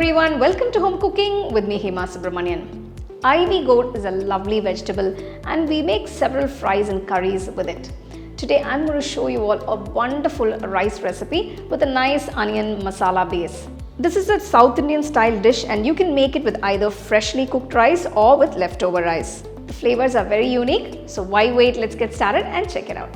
everyone, welcome to Home Cooking with me Hema Subramanian. Ivy gourd is a lovely vegetable and we make several fries and curries with it. Today I'm going to show you all a wonderful rice recipe with a nice onion masala base. This is a South Indian style dish and you can make it with either freshly cooked rice or with leftover rice. The flavors are very unique, so why wait, let's get started and check it out.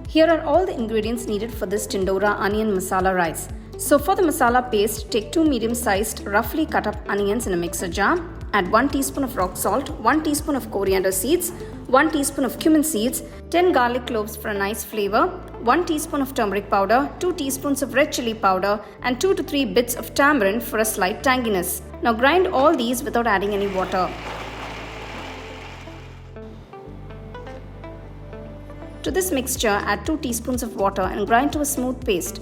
Here are all the ingredients needed for this Tindora onion masala rice. So for the masala paste, take 2 medium-sized roughly cut up onions in a mixer jar. Add 1 teaspoon of rock salt, 1 teaspoon of coriander seeds, 1 teaspoon of cumin seeds, 10 garlic cloves for a nice flavor, 1 teaspoon of turmeric powder, 2 teaspoons of red chilli powder and 2 to 3 bits of tamarind for a slight tanginess. Now grind all these without adding any water. To this mixture, add 2 teaspoons of water and grind to a smooth paste.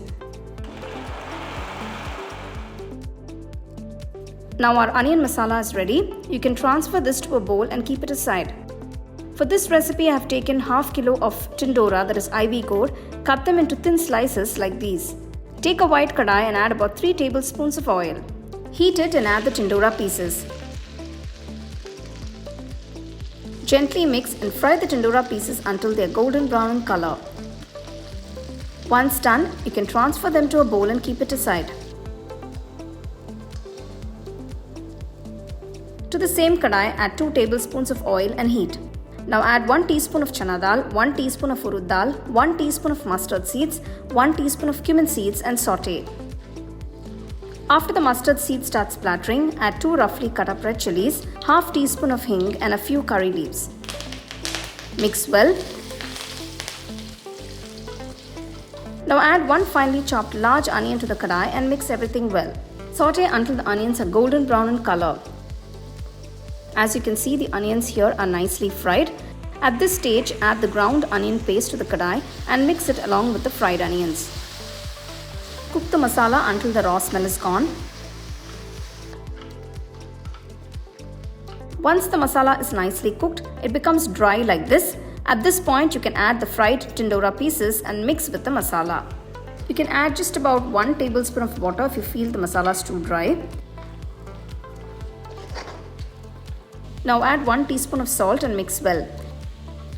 Now our onion masala is ready. You can transfer this to a bowl and keep it aside. For this recipe, I have taken half kilo of Tindora, that is ivy gourd, cut them into thin slices like these. Take a white kadai and add about 3 tablespoons of oil. Heat it and add the Tindora pieces. Gently mix and fry the Tindora pieces until they are golden brown in color. Once done, you can transfer them to a bowl and keep it aside. To the same kadai, add 2 tablespoons of oil and heat. Now add 1 teaspoon of Chana Dal, 1 teaspoon of Urad Dal, 1 teaspoon of mustard seeds, 1 teaspoon of Cumin Seeds and saute. After the mustard seed starts splattering, add 2 roughly cut up red chilies, half teaspoon of Hing and a few curry leaves. Mix well. Now add 1 finely chopped large onion to the kadai and mix everything well. Saute until the onions are golden brown in color. As you can see, the onions here are nicely fried. At this stage, add the ground onion paste to the kadai and mix it along with the fried onions. Cook the masala until the raw smell is gone. Once the masala is nicely cooked, it becomes dry like this. At this point, you can add the fried Tindora pieces and mix with the masala. You can add just about 1 tablespoon of water if you feel the masala is too dry. Now add 1 teaspoon of salt and mix well.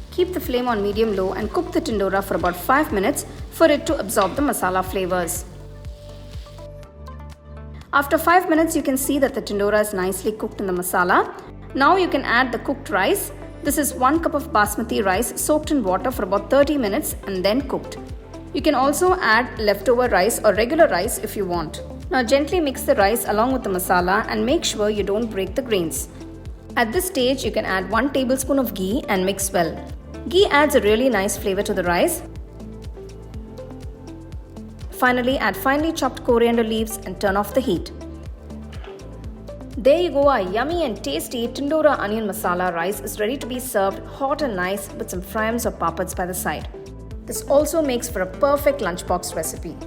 Keep the flame on medium-low and cook the Tindora for about 5 minutes for it to absorb the masala flavors. After 5 minutes, you can see that the Tindora is nicely cooked in the masala. Now you can add the cooked rice. This is 1 cup of Basmati rice soaked in water for about 30 minutes and then cooked. You can also add leftover rice or regular rice if you want. Now gently mix the rice along with the masala and make sure you don't break the grains. At this stage, you can add 1 tablespoon of ghee and mix well. Ghee adds a really nice flavor to the rice. Finally, add finely chopped coriander leaves and turn off the heat. There you go, our yummy and tasty Tindora onion masala rice is ready to be served hot and nice with some fryams or papads by the side. This also makes for a perfect lunchbox recipe.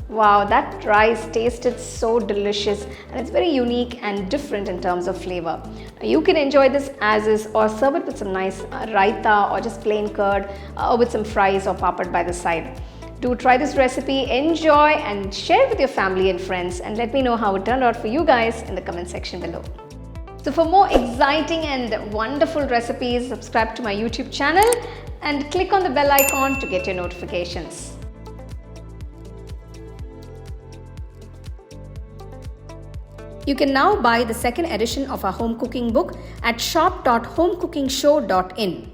Wow, that rice tasted so delicious and it's very unique and different in terms of flavor. You can enjoy this as is or serve it with some nice raita or just plain curd or with some fries or papad by the side. Do try this recipe, enjoy and share it with your family and friends and let me know how it turned out for you guys in the comment section below. So for more exciting and wonderful recipes, subscribe to my YouTube channel and click on the bell icon to get your notifications. You can now buy the second edition of our home cooking book at shop.homecookingshow.in.